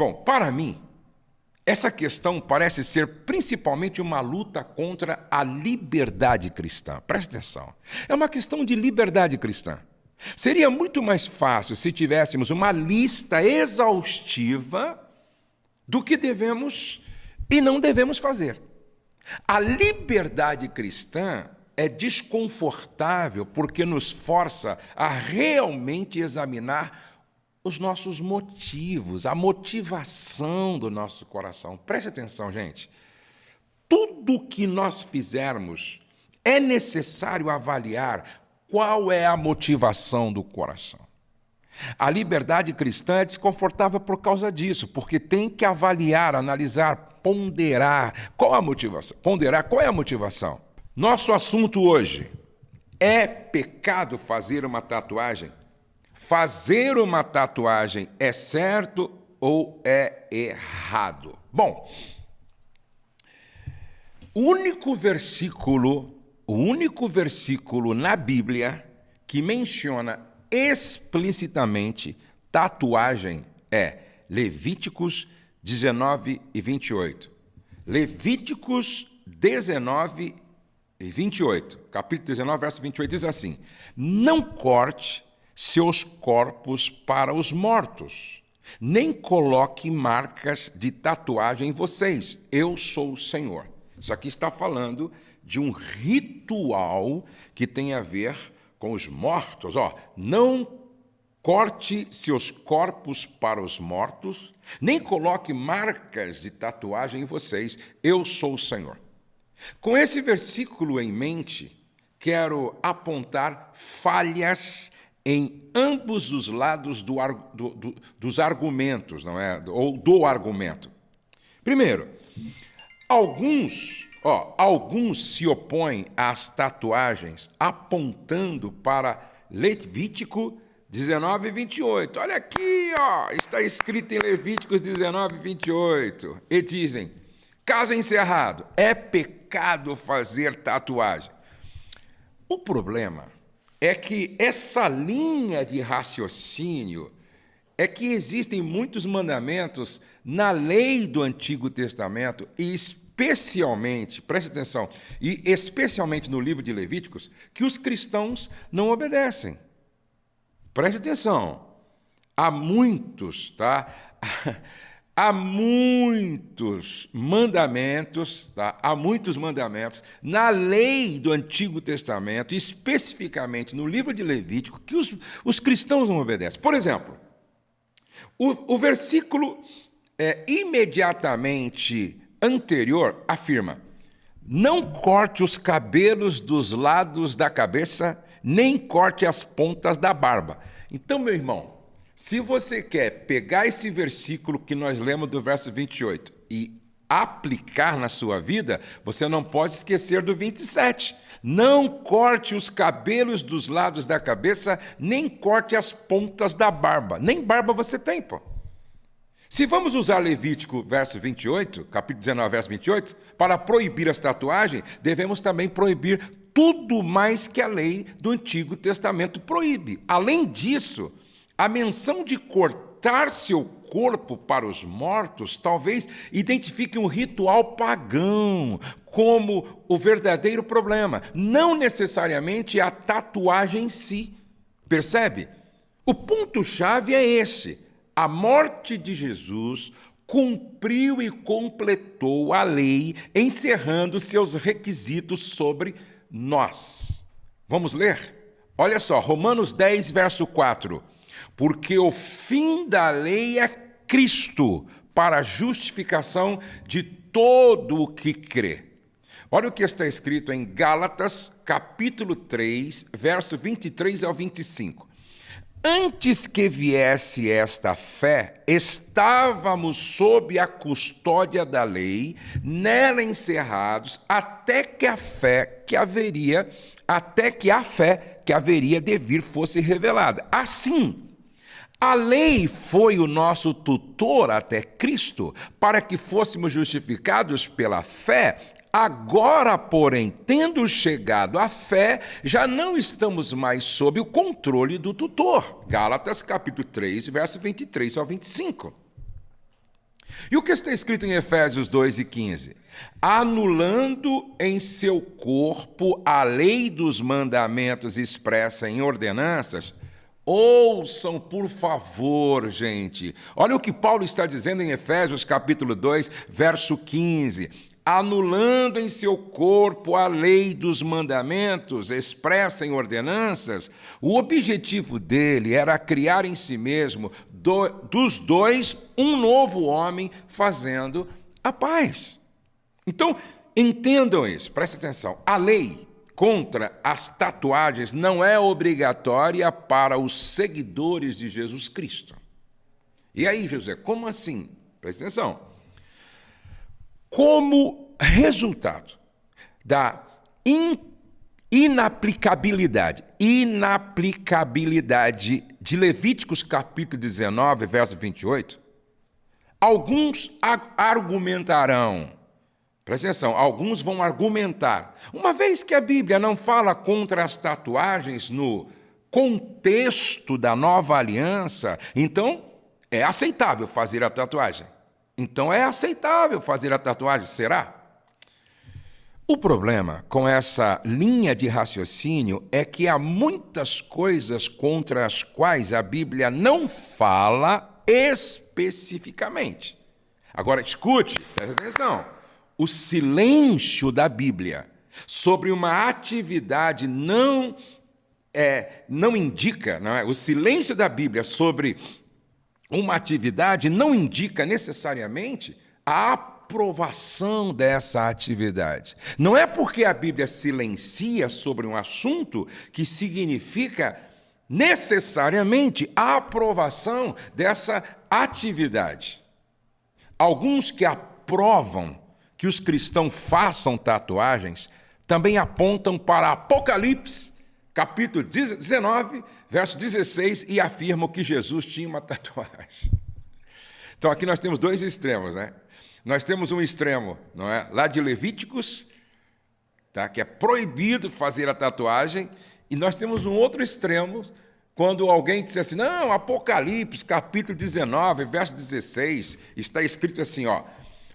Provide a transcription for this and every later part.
Bom, para mim, essa questão parece ser principalmente uma luta contra a liberdade cristã. Presta atenção. É uma questão de liberdade cristã. Seria muito mais fácil se tivéssemos uma lista exaustiva do que devemos e não devemos fazer. A liberdade cristã é desconfortável porque nos força a realmente examinar os nossos motivos, a motivação do nosso coração. Preste atenção, gente. Tudo que nós fizermos é necessário avaliar qual é a motivação do coração. A liberdade cristã é desconfortável por causa disso, porque tem que avaliar, analisar, ponderar qual a motivação. Ponderar qual é a motivação. Nosso assunto hoje é pecado fazer uma tatuagem? Fazer uma tatuagem é certo ou é errado? Bom, o único versículo na Bíblia que menciona explicitamente tatuagem é Levíticos 19 e 28. Levíticos 19 e 28, capítulo 19, verso 28, diz assim: não corte seus corpos para os mortos, nem coloque marcas de tatuagem em vocês, eu sou o Senhor. Isso aqui está falando de um ritual que tem a ver com os mortos. Não corte seus corpos para os mortos, nem coloque marcas de tatuagem em vocês, eu sou o Senhor. Com esse versículo em mente, quero apontar falhas em ambos os lados dos argumentos, não é? Ou do argumento. Primeiro, alguns se opõem às tatuagens apontando para Levítico 19 e 28. Olha aqui, está escrito em Levíticos 19 e 28. E dizem, caso encerrado, é pecado fazer tatuagem. O problema é que essa linha de raciocínio é que existem muitos mandamentos na lei do Antigo Testamento e especialmente, preste atenção, e especialmente no livro de Levíticos, que os cristãos não obedecem. Preste atenção. Há muitos, Há muitos mandamentos, Há muitos mandamentos na lei do Antigo Testamento, especificamente no livro de Levítico, que os cristãos não obedecem. Por exemplo, o versículo imediatamente anterior afirma: não corte os cabelos dos lados da cabeça, nem corte as pontas da barba. Então, meu irmão, se você quer pegar esse versículo que nós lemos do verso 28 e aplicar na sua vida, você não pode esquecer do 27. Não corte os cabelos dos lados da cabeça, nem corte as pontas da barba. Nem barba você tem, pô. Se vamos usar Levítico, verso 28, capítulo 19, verso 28, para proibir as tatuagens, devemos também proibir tudo mais que a lei do Antigo Testamento proíbe. Além disso, a menção de cortar seu corpo para os mortos talvez identifique um ritual pagão como o verdadeiro problema, não necessariamente a tatuagem em si. Percebe? O ponto-chave é esse: a morte de Jesus cumpriu e completou a lei, encerrando seus requisitos sobre nós. Vamos ler? Olha só, Romanos 10, verso 4. Porque o fim da lei é Cristo, para a justificação de todo o que crê. Olha o que está escrito em Gálatas, capítulo 3, verso 23 ao 25. Antes que viesse esta fé, estávamos sob a custódia da lei, nela encerrados, até que a fé que haveria de vir fosse revelada. Assim, a lei foi o nosso tutor até Cristo, para que fôssemos justificados pela fé. Agora, porém, tendo chegado à fé, já não estamos mais sob o controle do tutor. Gálatas, capítulo 3, verso 23 ao 25. E o que está escrito em Efésios 2:15? Anulando em seu corpo a lei dos mandamentos expressa em ordenanças. Ouçam, por favor, gente. Olha o que Paulo está dizendo em Efésios capítulo 2, verso 15. Anulando em seu corpo a lei dos mandamentos expressa em ordenanças, o objetivo dele era criar em si mesmo, dos dois, um novo homem fazendo a paz. Então, entendam isso, prestem atenção. A lei contra as tatuagens não é obrigatória para os seguidores de Jesus Cristo. E aí, José, como assim? Presta atenção. Como resultado da inaplicabilidade de Levíticos capítulo 19, verso 28, alguns argumentarão, presta atenção, alguns vão argumentar, uma vez que a Bíblia não fala contra as tatuagens no contexto da nova aliança, então é aceitável fazer a tatuagem. Então é aceitável fazer a tatuagem, será? O problema com essa linha de raciocínio é que há muitas coisas contra as quais a Bíblia não fala especificamente. Agora, escute, presta atenção. O silêncio da Bíblia sobre uma atividade não indica, não é? O silêncio da Bíblia sobre uma atividade não indica necessariamente a aprovação dessa atividade. Não é porque a Bíblia silencia sobre um assunto que significa necessariamente a aprovação dessa atividade. Alguns que aprovam que os cristãos façam tatuagens também apontam para Apocalipse, capítulo 19, verso 16, e afirmam que Jesus tinha uma tatuagem. Então aqui nós temos dois extremos, né? Nós temos um extremo, não é? Lá de Levíticos, tá? Que é proibido fazer a tatuagem, e nós temos um outro extremo, quando alguém diz assim, não, Apocalipse, capítulo 19, verso 16, está escrito assim, ó,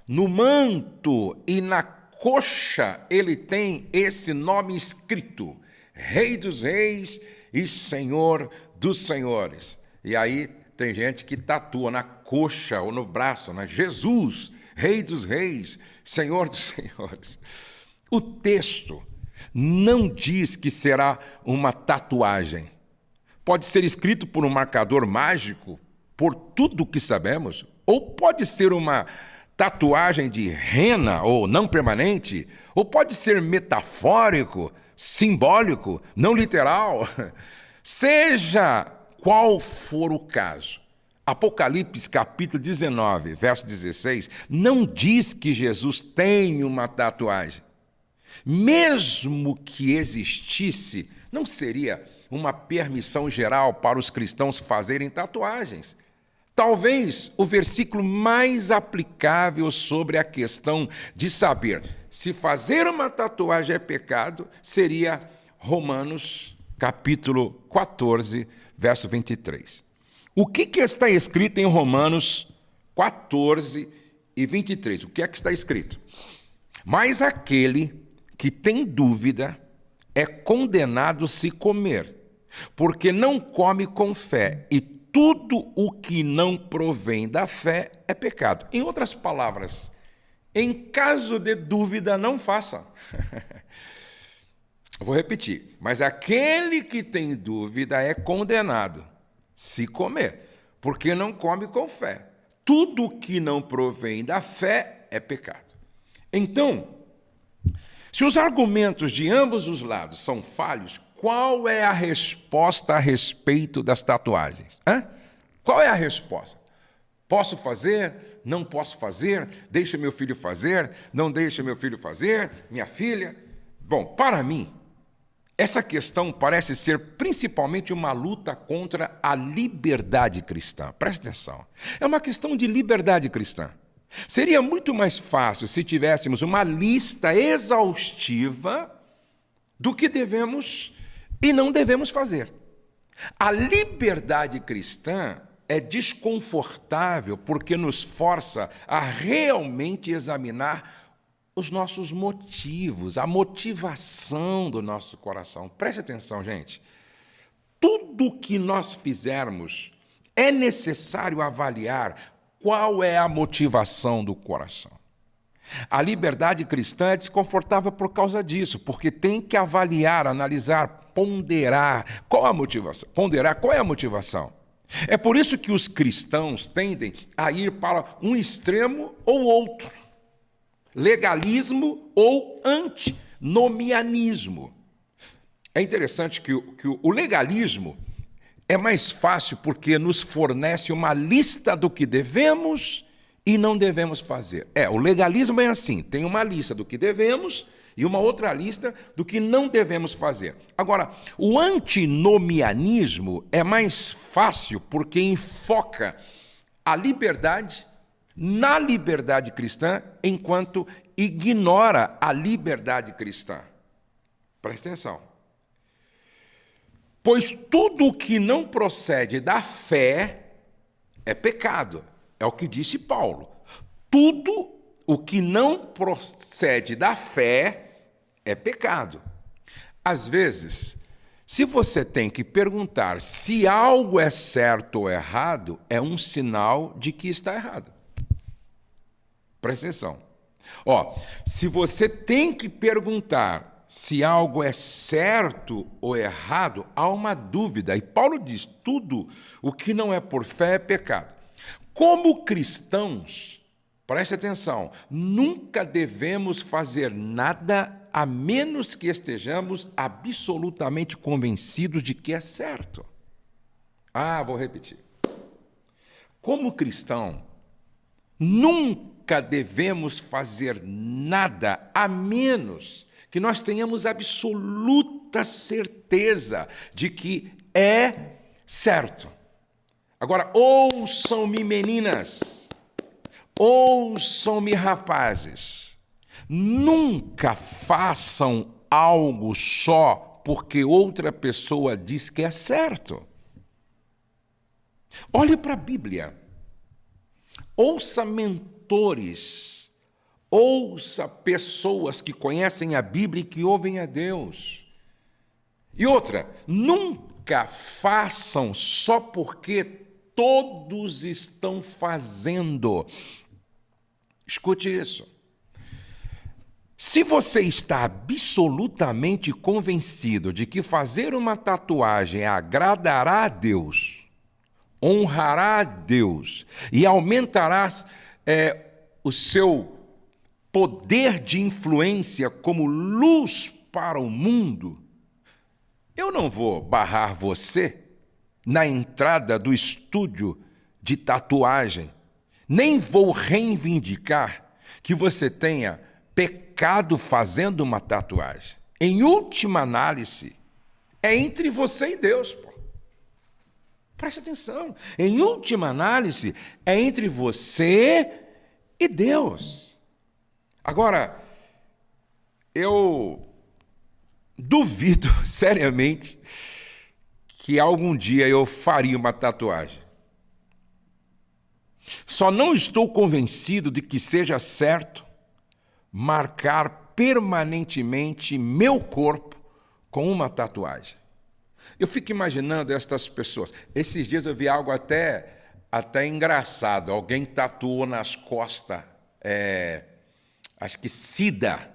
no manto e na coxa ele tem esse nome escrito, Rei dos Reis e Senhor dos Senhores. E aí tem gente que tatua na coxa ou no braço, né? Jesus, Rei dos Reis, Senhor dos Senhores. O texto não diz que será uma tatuagem. Pode ser escrito por um marcador mágico, por tudo o que sabemos, ou pode ser uma tatuagem de rena ou não permanente, ou pode ser metafórico, simbólico, não literal. Seja qual for o caso, Apocalipse capítulo 19, verso 16, não diz que Jesus tem uma tatuagem. Mesmo que existisse, não seria uma permissão geral para os cristãos fazerem tatuagens. Talvez o versículo mais aplicável sobre a questão de saber se fazer uma tatuagem é pecado seria Romanos capítulo 14, verso 23. O que está escrito em Romanos 14 e 23? O que é que está escrito? Mas aquele que tem dúvida é condenado se comer, porque não come com fé, e tudo o que não provém da fé é pecado. Em outras palavras, em caso de dúvida, não faça. Vou repetir. Mas aquele que tem dúvida é condenado se comer, porque não come com fé. Tudo o que não provém da fé é pecado. Então, se os argumentos de ambos os lados são falhos, qual é a resposta a respeito das tatuagens? Qual é a resposta? Posso fazer? Não posso fazer? Deixa meu filho fazer? Não deixa meu filho fazer? Minha filha? Bom, para mim, essa questão parece ser principalmente uma luta contra a liberdade cristã. Preste atenção. É uma questão de liberdade cristã. Seria muito mais fácil se tivéssemos uma lista exaustiva do que devemos e não devemos fazer. A liberdade cristã é desconfortável porque nos força a realmente examinar os nossos motivos, a motivação do nosso coração. Preste atenção, gente. Tudo que nós fizermos é necessário avaliar qual é a motivação do coração. A liberdade cristã é desconfortável por causa disso, porque tem que avaliar, analisar, ponderar qual a motivação. Ponderar qual é a motivação. É por isso que os cristãos tendem a ir para um extremo ou outro. Legalismo ou antinomianismo. É interessante que o legalismo é mais fácil porque nos fornece uma lista do que devemos e não devemos fazer. O legalismo é assim, tem uma lista do que devemos e uma outra lista do que não devemos fazer. Agora, o antinomianismo é mais fácil porque enfoca a liberdade na liberdade cristã, enquanto ignora a liberdade cristã. Presta atenção. Pois tudo o que não procede da fé é pecado. É o que disse Paulo. Tudo o que não procede da fé é pecado. Às vezes, se você tem que perguntar se algo é certo ou errado, é um sinal de que está errado. Presta atenção. Se você tem que perguntar se algo é certo ou errado, há uma dúvida. E Paulo diz, tudo o que não é por fé é pecado. Como cristãos, preste atenção, nunca devemos fazer nada a menos que estejamos absolutamente convencidos de que é certo. Vou repetir. Como cristão, nunca devemos fazer nada a menos que nós tenhamos absoluta certeza de que é certo. Agora, ouçam-me, meninas, ouçam-me, rapazes, nunca façam algo só porque outra pessoa diz que é certo. Olhe para a Bíblia, ouça mentores, ouça pessoas que conhecem a Bíblia e que ouvem a Deus. E outra, nunca façam só porque todos estão fazendo. Escute isso. Se você está absolutamente convencido de que fazer uma tatuagem agradará a Deus, honrará a Deus e aumentará o seu poder de influência como luz para o mundo, eu não vou barrar você na entrada do estúdio de tatuagem, nem vou reivindicar que você tenha pecado fazendo uma tatuagem. Em última análise, é entre você e Deus. Preste atenção. Em última análise, é entre você e Deus. Agora, eu duvido seriamente que algum dia eu faria uma tatuagem. Só não estou convencido de que seja certo marcar permanentemente meu corpo com uma tatuagem. Eu fico imaginando estas pessoas. Esses dias eu vi algo até engraçado. Alguém tatuou nas costas, acho que SIDA,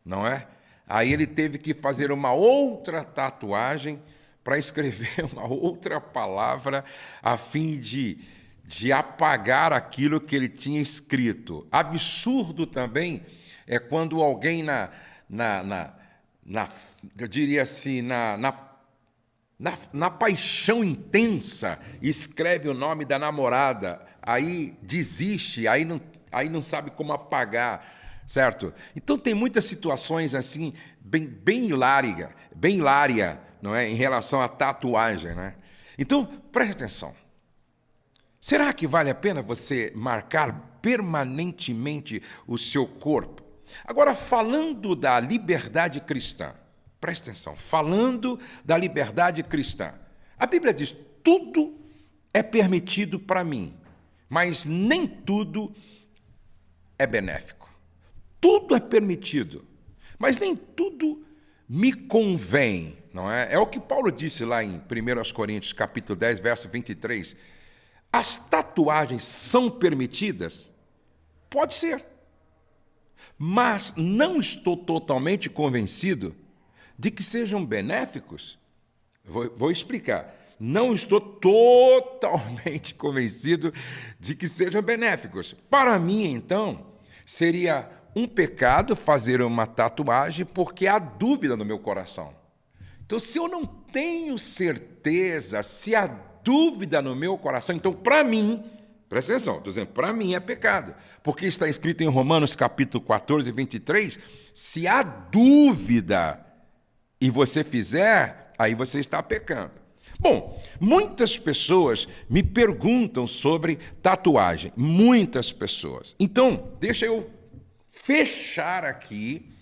não é? Aí ele teve que fazer uma outra tatuagem para escrever uma outra palavra a fim de apagar aquilo que ele tinha escrito. Absurdo também é quando alguém eu diria assim, na paixão intensa, escreve o nome da namorada, aí desiste, aí não sabe como apagar, certo? Então tem muitas situações assim, bem hilária, não é? Em relação à tatuagem, né? Então, preste atenção. Será que vale a pena você marcar permanentemente o seu corpo? Agora, falando da liberdade cristã, preste atenção, falando da liberdade cristã, a Bíblia diz, tudo é permitido para mim, mas nem tudo é benéfico. Tudo é permitido, mas nem tudo me convém, não é? É o que Paulo disse lá em 1 Coríntios, capítulo 10, verso 23. As tatuagens são permitidas? Pode ser. Mas não estou totalmente convencido de que sejam benéficos. Vou explicar. Não estou totalmente convencido de que sejam benéficos. Para mim, então, seria um pecado fazer uma tatuagem porque há dúvida no meu coração. Então, se eu não tenho certeza, se há dúvida no meu coração, então, para mim, presta atenção, estou dizendo, para mim é pecado. Porque está escrito em Romanos, capítulo 14, 23, se há dúvida e você fizer, aí você está pecando. Bom, muitas pessoas me perguntam sobre tatuagem, muitas pessoas. Então, deixa eu fechar aqui,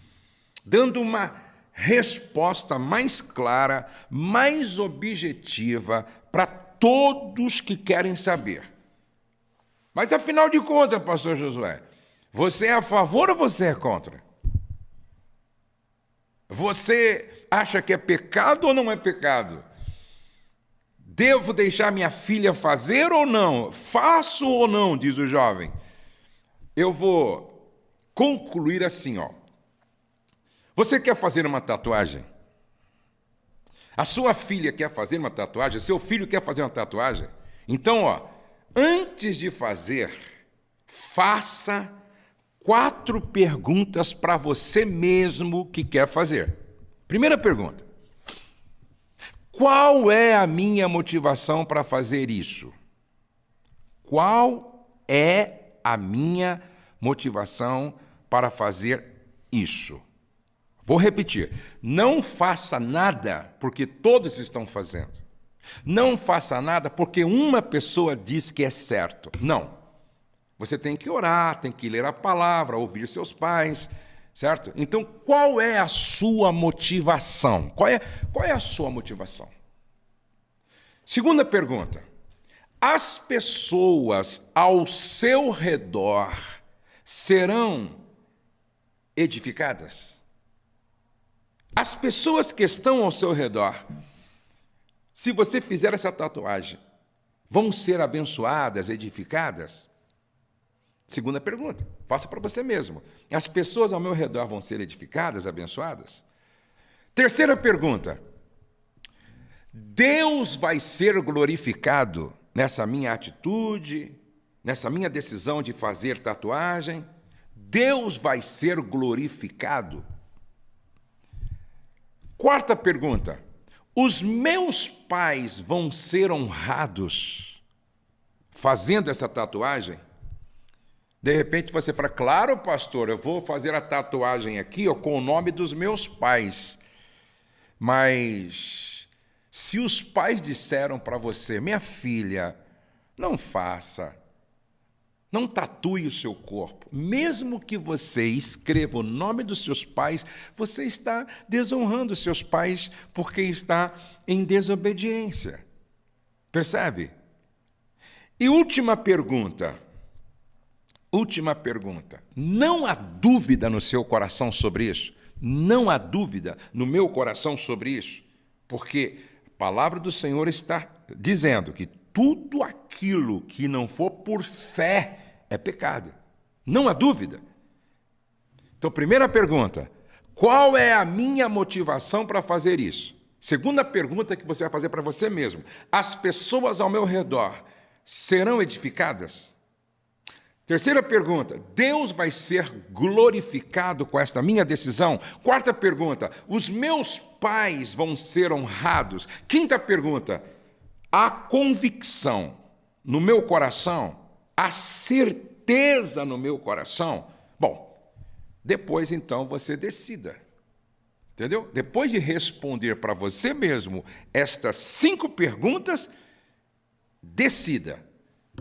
dando uma resposta mais clara, mais objetiva para todos que querem saber. Mas, afinal de contas, pastor Josué, você é a favor ou você é contra? Você acha que é pecado ou não é pecado? Devo deixar minha filha fazer ou não? Faço ou não, diz o jovem. Eu vou concluir assim, ó. Você quer fazer uma tatuagem? A sua filha quer fazer uma tatuagem? Seu filho quer fazer uma tatuagem? Então, ó, antes de fazer, faça 4 perguntas para você mesmo que quer fazer. Primeira pergunta: qual é a minha motivação para fazer isso? Qual é a minha motivação para fazer isso? Vou repetir. Não faça nada porque todos estão fazendo. Não faça nada porque uma pessoa diz que é certo. Não. Você tem que orar, tem que ler a palavra, ouvir seus pais, certo? Então, qual é a sua motivação? Qual é a sua motivação? Segunda pergunta: as pessoas ao seu redor serão edificadas? As pessoas que estão ao seu redor, se você fizer essa tatuagem, vão ser abençoadas, edificadas? Segunda pergunta, faça para você mesmo. As pessoas ao meu redor vão ser edificadas, abençoadas? Terceira pergunta: Deus vai ser glorificado nessa minha atitude, nessa minha decisão de fazer tatuagem? Deus vai ser glorificado? Quarta pergunta: os meus pais vão ser honrados fazendo essa tatuagem? De repente você fala: claro, pastor, eu vou fazer a tatuagem aqui ó, com o nome dos meus pais. Mas se os pais disseram para você: minha filha, não faça, não tatue o seu corpo, mesmo que você escreva o nome dos seus pais, você está desonrando os seus pais porque está em desobediência. Percebe? E última pergunta. Não há dúvida no seu coração sobre isso? Não há dúvida no meu coração sobre isso? Porque a palavra do Senhor está dizendo que tudo aquilo que não for por fé é pecado. Não há dúvida. Então, primeira pergunta: qual é a minha motivação para fazer isso? Segunda pergunta que você vai fazer para você mesmo: as pessoas ao meu redor serão edificadas? Terceira pergunta: Deus vai ser glorificado com esta minha decisão? Quarta pergunta: os meus pais vão ser honrados? Quinta pergunta: a convicção no meu coração, a certeza no meu coração? Bom, depois então você decida, entendeu? Depois de responder para você mesmo estas 5 perguntas, decida.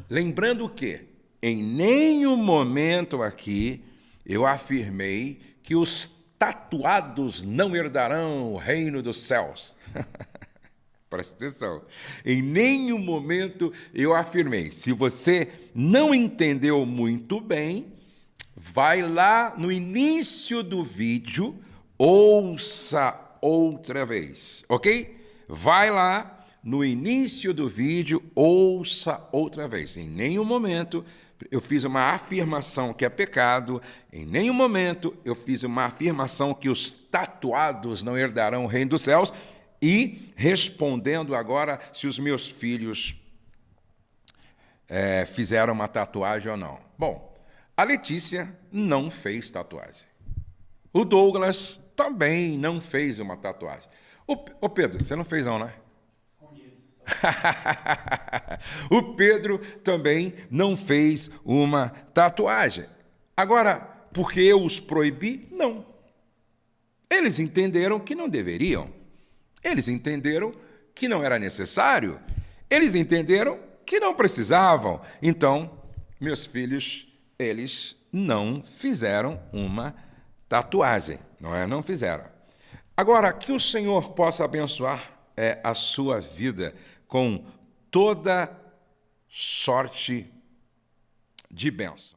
Lembrando que em nenhum momento aqui eu afirmei que os tatuados não herdarão o reino dos céus. Presta atenção. Em nenhum momento eu afirmei. Se você não entendeu muito bem, vai lá no início do vídeo, ouça outra vez, ok? Vai lá no início do vídeo, ouça outra vez. Em nenhum momento eu fiz uma afirmação que é pecado, em nenhum momento eu fiz uma afirmação que os tatuados não herdarão o reino dos céus, e respondendo agora se os meus filhos fizeram uma tatuagem ou não. Bom, a Letícia não fez tatuagem. O Douglas também não fez uma tatuagem. Ô Pedro, você não fez não, né? O Pedro também não fez uma tatuagem. Agora, porque eu os proibi? Não. Eles entenderam que não deveriam. Eles entenderam que não era necessário. Eles entenderam que não precisavam. Então, meus filhos, eles não fizeram uma tatuagem, não é? Não fizeram. Agora, que o Senhor possa abençoar a sua vida com toda sorte de bênção.